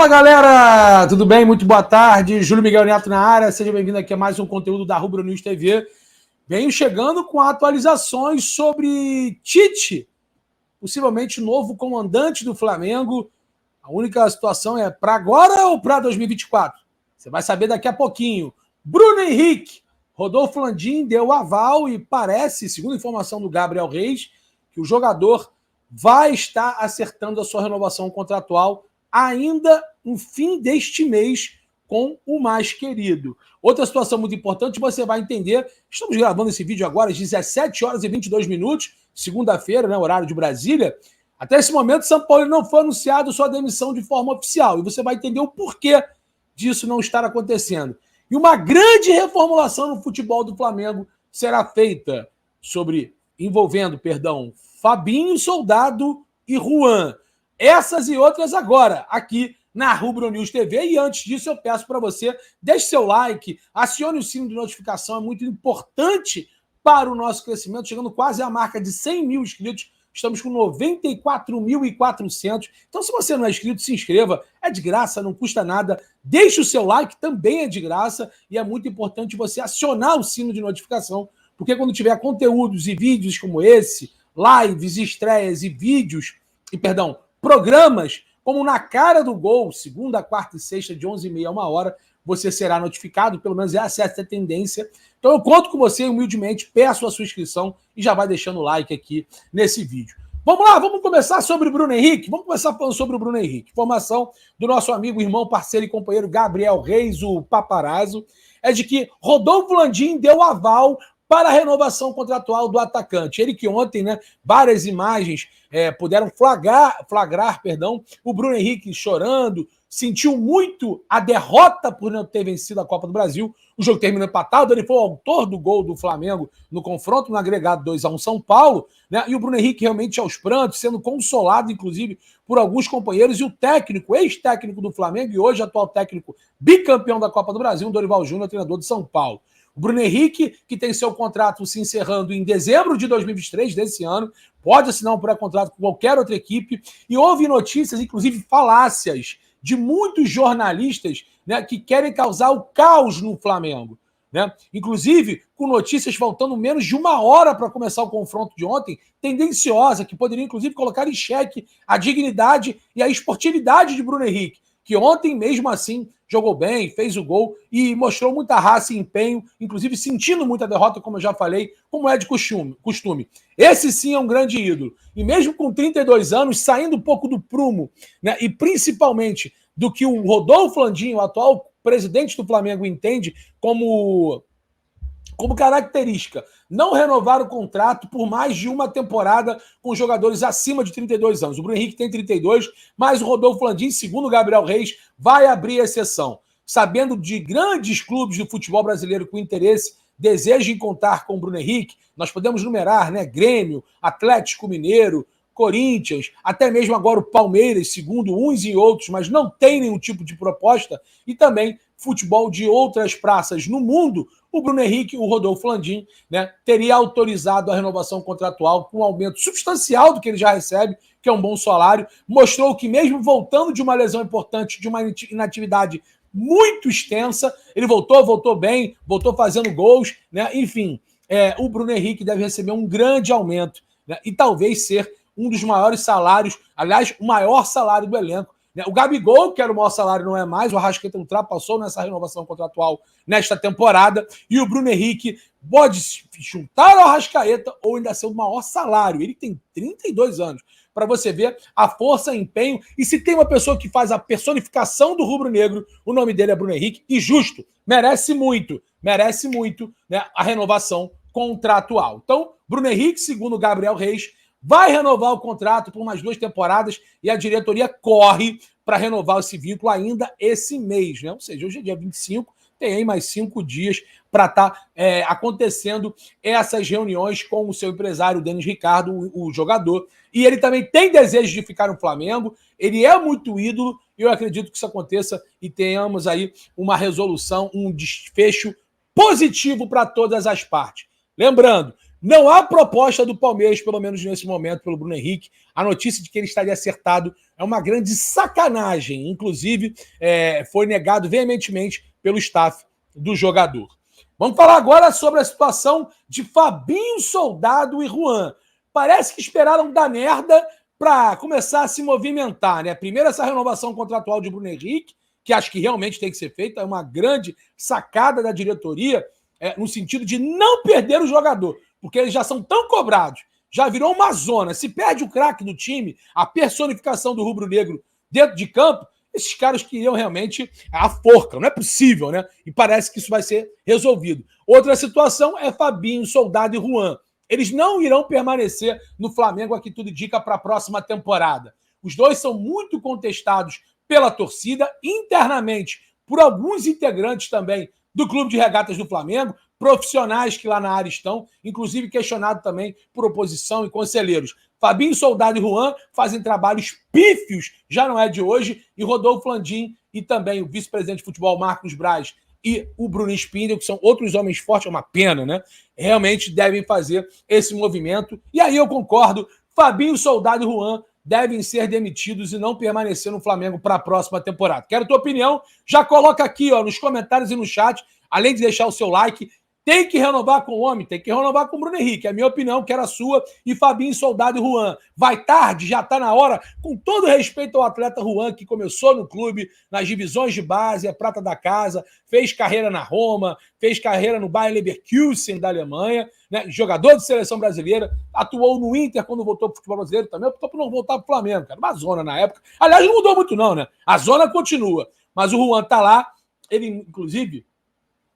Fala, galera! Tudo bem? Muito boa tarde. Júlio Miguel Neto na área. Seja bem-vindo aqui a mais um conteúdo da Rubro News TV. Venho chegando com atualizações sobre Tite, possivelmente novo comandante do Flamengo. A única situação é para agora ou para 2024? Você vai saber daqui a pouquinho. Bruno Henrique, Rodolfo Landim deu aval e parece, segundo informação do Gabriel Reis, que o jogador vai estar acertando a sua renovação contratual ainda no fim deste mês com o mais querido. Outra situação muito importante, você vai entender, estamos gravando esse vídeo agora às 17 horas e 22 minutos, segunda-feira, né, horário de Brasília. Até esse momento, São Paulo não foi anunciado sua demissão de forma oficial, e você vai entender o porquê disso não estar acontecendo. E uma grande reformulação no futebol do Flamengo será feita envolvendo Fabinho, Soldado e Juan. Essas e outras agora, aqui na Rubro News TV. E antes disso, eu peço para você, deixe seu like, acione o sino de notificação, é muito importante para o nosso crescimento, chegando quase à marca de 100 mil inscritos. Estamos com 94.400. Então, se você não é inscrito, se inscreva. É de graça, não custa nada. Deixe o seu like, também é de graça. E é muito importante você acionar o sino de notificação, porque quando tiver conteúdos e vídeos como esse, lives, estreias e programas, como Na Cara do Gol, segunda, quarta e sexta, de 11h30 a 1h, você será notificado, pelo menos é a certa tendência. Então eu conto com você, humildemente, peço a sua inscrição e já vai deixando o like aqui nesse vídeo. Vamos lá, vamos começar sobre o Bruno Henrique? Vamos começar falando sobre o Bruno Henrique. Informação do nosso amigo, irmão, parceiro e companheiro Gabriel Reis, o paparazzo, é de que Rodolfo Landim deu aval para a renovação contratual do atacante. Ele que ontem, várias imagens puderam flagrar, o Bruno Henrique chorando, sentiu muito a derrota por não ter vencido a Copa do Brasil. O jogo terminou empatado, ele foi o autor do gol do Flamengo no confronto, no agregado 2-1 São Paulo, e o Bruno Henrique realmente aos prantos, sendo consolado, inclusive, por alguns companheiros, e o técnico, ex-técnico do Flamengo e hoje atual técnico bicampeão da Copa do Brasil, Dorival Júnior, treinador de São Paulo. O Bruno Henrique, que tem seu contrato se encerrando em dezembro de 2023, desse ano, pode assinar um pré-contrato com qualquer outra equipe. E houve notícias, inclusive falácias, de muitos jornalistas que querem causar o caos no Flamengo. Inclusive, com notícias faltando menos de 1 hora para começar o confronto de ontem, tendenciosa, que poderia, inclusive, colocar em xeque a dignidade e a esportividade de Bruno Henrique, que ontem, mesmo assim, jogou bem, fez o gol e mostrou muita raça e empenho, inclusive sentindo muita derrota, como eu já falei, como é de costume. Esse sim é um grande ídolo. E mesmo com 32 anos, saindo um pouco do prumo, e principalmente do que o Rodolfo Landim, o atual presidente do Flamengo, entende como característica, não renovar o contrato por mais de uma temporada com jogadores acima de 32 anos. O Bruno Henrique tem 32, mas o Rodolfo Landim, segundo o Gabriel Reis, vai abrir exceção. Sabendo de grandes clubes do futebol brasileiro com interesse, desejam contar com o Bruno Henrique, nós podemos numerar, Grêmio, Atlético Mineiro, Corinthians, até mesmo agora o Palmeiras, segundo uns e outros, mas não tem nenhum tipo de proposta, e também futebol de outras praças no mundo. O Bruno Henrique, o Rodolfo Landim, teria autorizado a renovação contratual com um aumento substancial do que ele já recebe, que é um bom salário. Mostrou que mesmo voltando de uma lesão importante, de uma inatividade muito extensa, ele voltou bem, voltou fazendo gols, enfim, o Bruno Henrique deve receber um grande aumento, e talvez ser um dos maiores salários, aliás, o maior salário do elenco. O Gabigol, que era o maior salário, não é mais. O Arrascaeta ultrapassou nessa renovação contratual nesta temporada. E o Bruno Henrique pode juntar ao Arrascaeta ou ainda ser o maior salário. Ele tem 32 anos. Para você ver a força e empenho. E se tem uma pessoa que faz a personificação do rubro-negro, o nome dele é Bruno Henrique. E justo, merece muito a renovação contratual. Então, Bruno Henrique, segundo o Gabriel Reis, vai renovar o contrato por mais 2 temporadas e a diretoria corre para renovar esse vínculo ainda esse mês, Ou seja, hoje é dia 25, tem aí mais 5 dias para estar acontecendo essas reuniões com o seu empresário, Denis Ricardo, o jogador. E ele também tem desejo de ficar no Flamengo, ele é muito ídolo, e eu acredito que isso aconteça e tenhamos aí uma resolução, um desfecho positivo para todas as partes. Lembrando, Não há proposta do Palmeiras, pelo menos nesse momento, pelo Bruno Henrique. A notícia de que ele estaria acertado é uma grande sacanagem. Inclusive, foi negado veementemente pelo staff do jogador. Vamos falar agora sobre a situação de Fabinho, Soldado e Juan. Parece que esperaram dar merda para começar a se movimentar, né? Primeiro, essa renovação contratual de Bruno Henrique, que acho que realmente tem que ser feita, é uma grande sacada da diretoria, no sentido de não perder o jogador, porque eles já são tão cobrados, já virou uma zona. Se perde o craque do time, a personificação do rubro-negro dentro de campo, esses caras queriam realmente a forca, não é possível, né? E parece que isso vai ser resolvido. Outra situação é Fabinho, Soldado e Juan. Eles não irão permanecer no Flamengo, aqui tudo indica, para a próxima temporada. Os dois são muito contestados pela torcida, internamente, por alguns integrantes também do Clube de Regatas do Flamengo, profissionais que lá na área estão, inclusive questionado também por oposição e conselheiros. Fabinho, Soldado e Juan fazem trabalhos pífios, já não é de hoje, e Rodolfo Landim e também o vice-presidente de futebol Marcos Braz e o Bruno Spindel, que são outros homens fortes, é uma pena, né? Realmente devem fazer esse movimento. E aí eu concordo, Fabinho, Soldado e Juan devem ser demitidos e não permanecer no Flamengo para a próxima temporada. Quero a tua opinião, já coloca aqui nos comentários e no chat, além de deixar o seu like. Tem que renovar com o homem, tem que renovar com o Bruno Henrique. É a minha opinião, quero a sua. E Fabinho, Soldado e Juan. Vai tarde, já está na hora. Com todo respeito ao atleta Juan, que começou no clube, nas divisões de base, é prata da casa, fez carreira na Roma, fez carreira no Bayer Leverkusen da Alemanha, né? Jogador de seleção brasileira, atuou no Inter quando voltou para o futebol brasileiro também, optou por não voltar para o Flamengo, cara. Uma zona na época. Aliás, não mudou muito não, né? A zona continua. Mas o Juan está lá, ele, inclusive,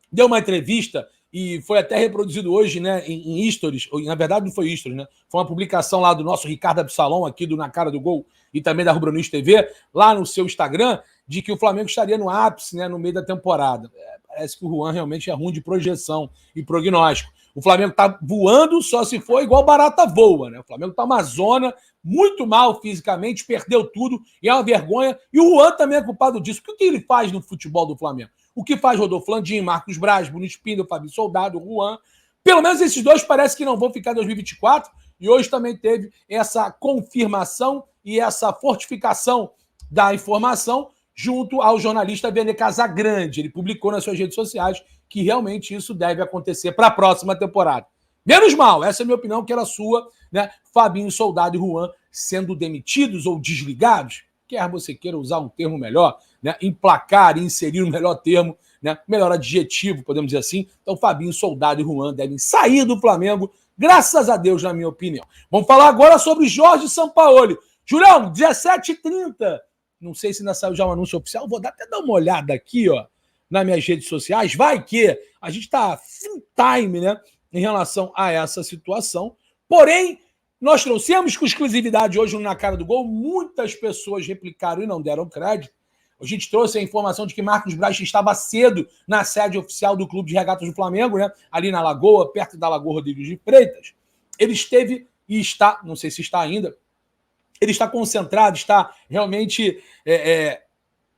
deu uma entrevista e foi até reproduzido hoje, né, em stories, na verdade não foi stories, né, foi uma publicação lá do nosso Ricardo Absalom, aqui do Na Cara do Gol, e também da Rubro News TV, lá no seu Instagram, de que o Flamengo estaria no ápice, né, no meio da temporada. Parece que o Juan realmente é ruim de projeção e prognóstico. O Flamengo tá voando, só se for igual barata voa, né? O Flamengo tá uma zona, muito mal fisicamente, perdeu tudo, e é uma vergonha. E o Juan também é culpado disso. O que ele faz no futebol do Flamengo? O que faz Rodolfo Landim, Marcos Braz, Bruno Spindel, Fabinho Soldado, Juan. Pelo menos esses dois parece que não vão ficar em 2024. E hoje também teve essa confirmação e essa fortificação da informação junto ao jornalista Vene Casagrande. Ele publicou nas suas redes sociais que realmente isso deve acontecer para a próxima temporada. Menos mal, essa é a minha opinião, que era a sua, né? Fabinho, Soldado e Juan sendo demitidos ou desligados. Quer você queira usar um termo melhor, né? Emplacar e inserir o melhor termo, né? Melhor adjetivo, podemos dizer assim. Então, Fabinho, Soldado e Juan devem sair do Flamengo, graças a Deus, na minha opinião. Vamos falar agora sobre Jorge Sampaoli. Julião, 17h30. Não sei se ainda saiu já um anúncio oficial. Vou até dar uma olhada aqui, nas minhas redes sociais. Vai que a gente está full time, né? Em relação a essa situação. Porém, nós trouxemos com exclusividade hoje no Na Cara do Gol, muitas pessoas replicaram e não deram crédito. A gente trouxe a informação de que Marcos Braz estava cedo na sede oficial do Clube de Regatas do Flamengo, né? Ali na Lagoa, perto da Lagoa Rodrigues de Freitas. Ele esteve e está, não sei se está ainda, ele está concentrado, está realmente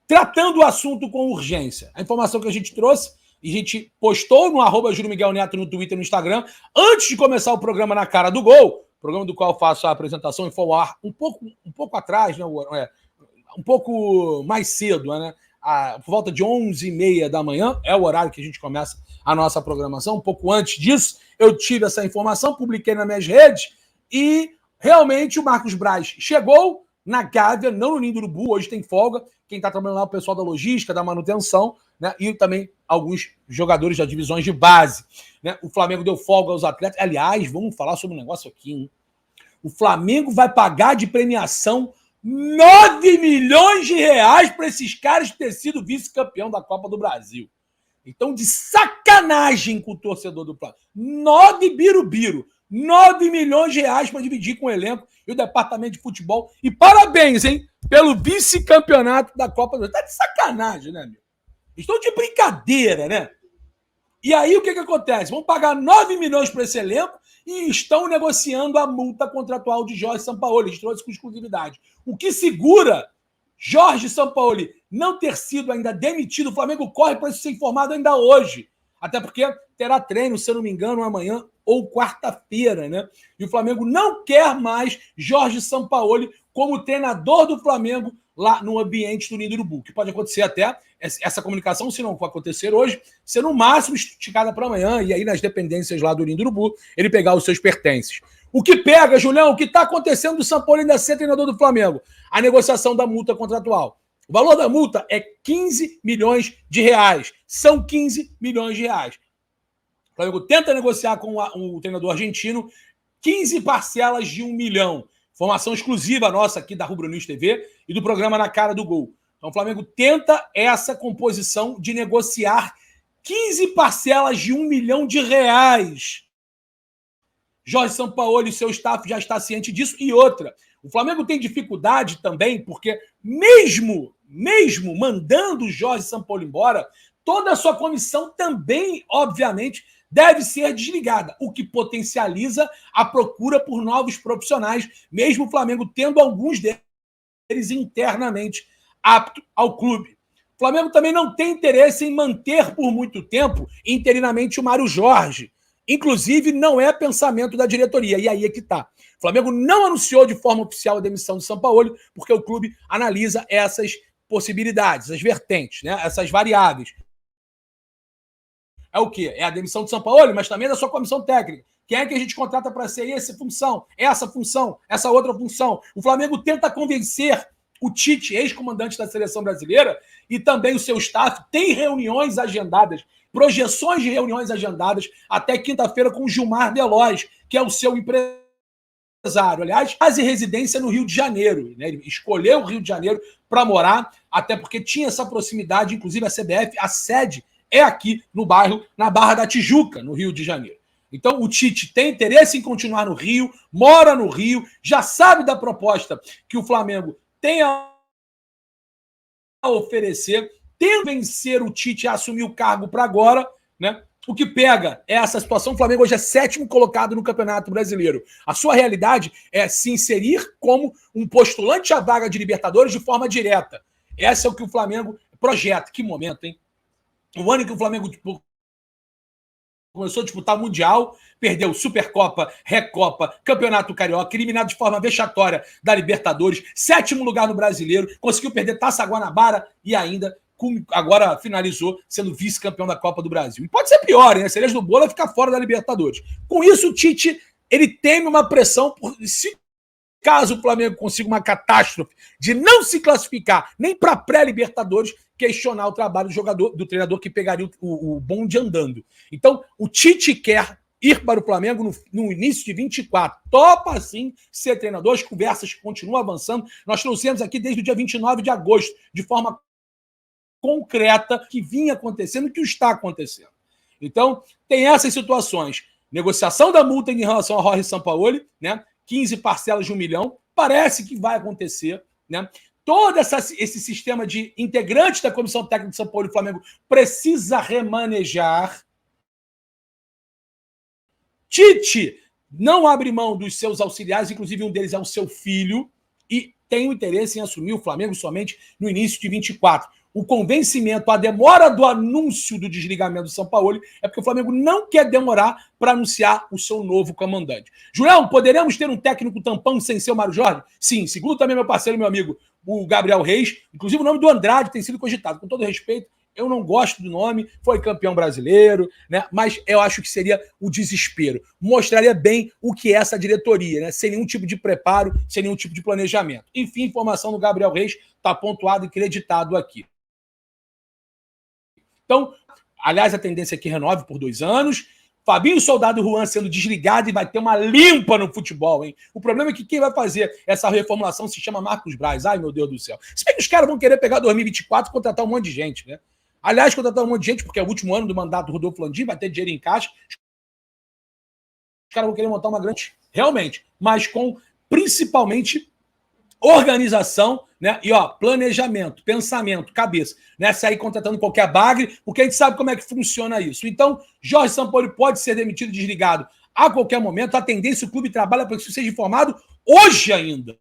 tratando o assunto com urgência. A informação que a gente trouxe, e a gente postou no @JúlioMiguelNeto no Twitter e no Instagram, antes de começar o programa Na Cara do Gol, programa do qual eu faço a apresentação e foi ao ar um pouco atrás, né? Um pouco mais cedo, né? Por volta de 11h30 da manhã, é o horário que a gente começa a nossa programação. Um pouco antes disso, eu tive essa informação, publiquei nas minhas redes e realmente o Marcos Braz chegou na Gávea, não no Ninho do Urubu, hoje tem folga. Quem está trabalhando lá é o pessoal da logística, da manutenção, né? E também alguns jogadores das divisões de base, né? O Flamengo deu folga aos atletas. Aliás, vamos falar sobre um negócio aqui, hein? O Flamengo vai pagar de premiação 9 milhões de reais para esses caras ter sido vice-campeão da Copa do Brasil. Então, de sacanagem com o torcedor do Flamengo. 9 milhões de reais para dividir com o elenco e o departamento de futebol. E parabéns, hein? Pelo vice-campeonato da Copa do Brasil. Tá de sacanagem, né, meu? Estão de brincadeira, né? E aí, o que acontece? Vão pagar 9 milhões para esse elenco e estão negociando a multa contratual de Jorge Sampaoli. Eles trouxeram com exclusividade. O que segura Jorge Sampaoli não ter sido ainda demitido, o Flamengo corre para isso ser informado ainda hoje. Até porque terá treino, se eu não me engano, amanhã ou quarta-feira, né? E o Flamengo não quer mais Jorge Sampaoli como treinador do Flamengo lá no ambiente do Ninho do Urubu. Que pode acontecer até essa comunicação, se não for acontecer hoje, ser no máximo esticada para amanhã, e aí nas dependências lá do Ninho do Urubu, ele pegar os seus pertences. O que pega, Julião, o que está acontecendo do Sampaoli ainda ser treinador do Flamengo? A negociação da multa contratual. O valor da multa é 15 milhões de reais. São 15 milhões de reais. O Flamengo tenta negociar com o treinador argentino 15 parcelas de 1 milhão. Informação exclusiva nossa aqui da Rubro News TV e do programa Na Cara do Gol. Então o Flamengo tenta essa composição de negociar 15 parcelas de 1 milhão de reais. Jorge Sampaoli e seu staff já está ciente disso. E outra, o Flamengo tem dificuldade também, porque mesmo mandando o Jorge Sampaoli embora, toda a sua comissão também, obviamente, deve ser desligada, o que potencializa a procura por novos profissionais, mesmo o Flamengo tendo alguns deles internamente aptos ao clube. O Flamengo também não tem interesse em manter por muito tempo interinamente o Mário Jorge. Inclusive, não é pensamento da diretoria. E aí é que está. O Flamengo não anunciou de forma oficial a demissão do Sampaoli, porque o clube analisa essas possibilidades, essas vertentes, né? Essas variáveis. É o quê? É a demissão do Sampaoli, mas também da sua comissão técnica. Quem é que a gente contrata para ser essa função, essa outra função? O Flamengo tenta convencer o Tite, ex-comandante da seleção brasileira, e também o seu staff, tem reuniões agendadas, projeções de reuniões agendadas até quinta-feira com o Gilmar Veloz, que é o seu empresário. Aliás, faz residência no Rio de Janeiro. Né? Ele escolheu o Rio de Janeiro para morar, até porque tinha essa proximidade, inclusive a CBF, a sede é aqui no bairro, na Barra da Tijuca, no Rio de Janeiro. Então, o Tite tem interesse em continuar no Rio, mora no Rio, já sabe da proposta que o Flamengo tem a oferecer, tem vencer o Tite a assumir o cargo para agora, né? O que pega é essa situação. O Flamengo hoje é 7º colocado no Campeonato Brasileiro. A sua realidade é se inserir como um postulante à vaga de Libertadores de forma direta. Esse é o que o Flamengo projeta. Que momento, hein? O ano que o Flamengo começou a disputar Mundial, perdeu Supercopa, Recopa, Campeonato Carioca, eliminado de forma vexatória da Libertadores, 7º lugar no Brasileiro, conseguiu perder Taça Guanabara e ainda agora finalizou sendo vice-campeão da Copa do Brasil. E pode ser pior, hein? A cereja do bolo é ficar fora da Libertadores. Com isso, o Tite ele teme uma pressão por se caso o Flamengo consiga uma catástrofe de não se classificar nem para pré-Libertadores, questionar o trabalho do treinador que pegaria o bonde andando. Então, o Tite quer ir para o Flamengo no início de 24. Topa, sim, ser treinador. As conversas continuam avançando. Nós trouxemos aqui desde o dia 29 de agosto, de forma concreta, que vinha acontecendo e que está acontecendo. Então, tem essas situações. Negociação da multa em relação a Jorge Sampaoli, né? 15 parcelas de 1 milhão, parece que vai acontecer, né? Todo esse sistema de integrantes da Comissão Técnica de São Paulo e Flamengo precisa remanejar. Tite não abre mão dos seus auxiliares, inclusive um deles é o seu filho, e tem o interesse em assumir o Flamengo somente no início de 24. O convencimento, a demora do anúncio do desligamento do Sampaoli é porque o Flamengo não quer demorar para anunciar o seu novo comandante. Julião, poderemos ter um técnico tampão sem ser o Mário Jorge? Sim, segundo também meu parceiro, meu amigo, o Gabriel Reis. Inclusive o nome do Andrade tem sido cogitado. Com todo respeito, eu não gosto do nome, foi campeão brasileiro, né? Mas eu acho que seria o desespero. Mostraria bem o que é essa diretoria, né? Sem nenhum tipo de preparo, sem nenhum tipo de planejamento. Enfim, informação do Gabriel Reis está pontuado e creditado aqui. Então, aliás, a tendência é que renove por 2 anos. Fabinho Soldado e Juan sendo desligado e vai ter uma limpa no futebol, hein? O problema é que quem vai fazer essa reformulação se chama Marcos Braz. Ai, meu Deus do céu. Se bem que os caras vão querer pegar 2024 e contratar um monte de gente, né? Aliás, contratar um monte de gente, porque é o último ano do mandato do Rodolfo Landim, vai ter dinheiro em caixa. Os caras vão querer montar uma grande... Realmente. Mas com, principalmente, organização, né? E planejamento, pensamento, cabeça, né? Sair contratando qualquer bagre, porque a gente sabe como é que funciona isso. Então, Jorge Sampaoli pode ser demitido, desligado a qualquer momento. A tendência, o clube trabalha para que isso seja informado hoje ainda.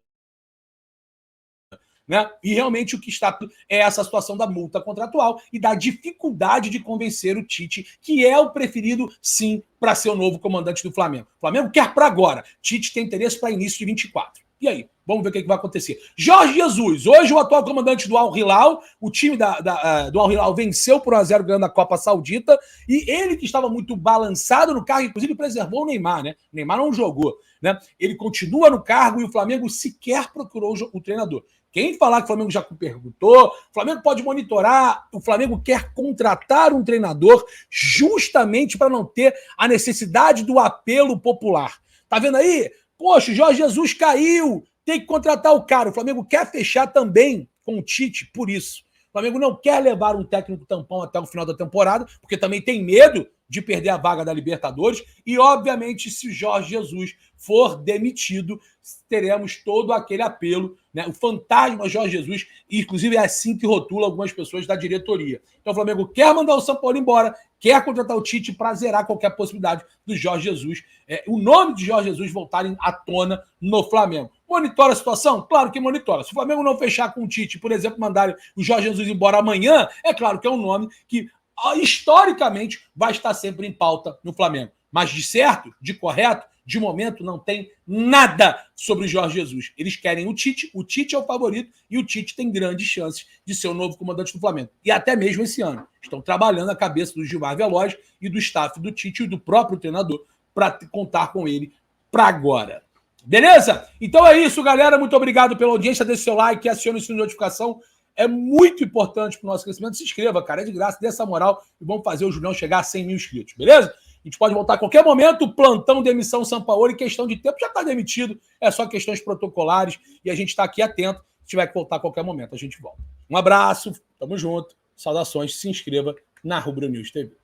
né? E realmente o que está é essa situação da multa contratual e da dificuldade de convencer o Tite, que é o preferido, sim, para ser o novo comandante do Flamengo. O Flamengo quer para agora. Tite tem interesse para início de 24. E aí? Vamos ver o que vai acontecer. Jorge Jesus, hoje o atual comandante do Al Hilal, o time do Al Hilal venceu por 1-0 ganhando a Copa Saudita, e ele que estava muito balançado no cargo, inclusive preservou o Neymar, né? O Neymar não jogou, né? Ele continua no cargo e o Flamengo sequer procurou o treinador. Quem falar que o Flamengo já perguntou, o Flamengo pode monitorar, o Flamengo quer contratar um treinador justamente para não ter a necessidade do apelo popular. Tá vendo aí? Poxa, o Jorge Jesus caiu, tem que contratar o cara. O Flamengo quer fechar também com o Tite por isso. O Flamengo não quer levar um técnico tampão até o final da temporada, porque também tem medo de perder a vaga da Libertadores. E, obviamente, se o Jorge Jesus for demitido, teremos todo aquele apelo, né? O fantasma Jorge Jesus, e inclusive é assim que rotula algumas pessoas da diretoria. Então o Flamengo quer mandar o São Paulo embora, quer contratar o Tite para zerar qualquer possibilidade do Jorge Jesus, o nome de Jorge Jesus voltarem à tona no Flamengo. Monitora a situação? Claro que monitora. Se o Flamengo não fechar com o Tite, por exemplo, mandarem o Jorge Jesus embora amanhã, é claro que é um nome que historicamente vai estar sempre em pauta no Flamengo. Mas de certo, de correto, de momento não tem nada sobre o Jorge Jesus. Eles querem o Tite é o favorito e o Tite tem grandes chances de ser o novo comandante do Flamengo. E até mesmo esse ano. Estão trabalhando a cabeça do Gilmar Veloz e do staff do Tite e do próprio treinador para contar com ele para agora. Beleza? Então é isso, galera. Muito obrigado pela audiência. Deixe seu like, acione o sininho de notificação. É muito importante para o nosso crescimento. Se inscreva, cara. É de graça. Dê essa moral e vamos fazer o Julião chegar a 100 mil inscritos. Beleza? A gente pode voltar a qualquer momento. Plantão demissão Sampaoli, questão de tempo, já está demitido. É só questões protocolares e a gente está aqui atento. Se tiver que voltar a qualquer momento, a gente volta. Um abraço, tamo junto. Saudações, se inscreva na Rubro News TV.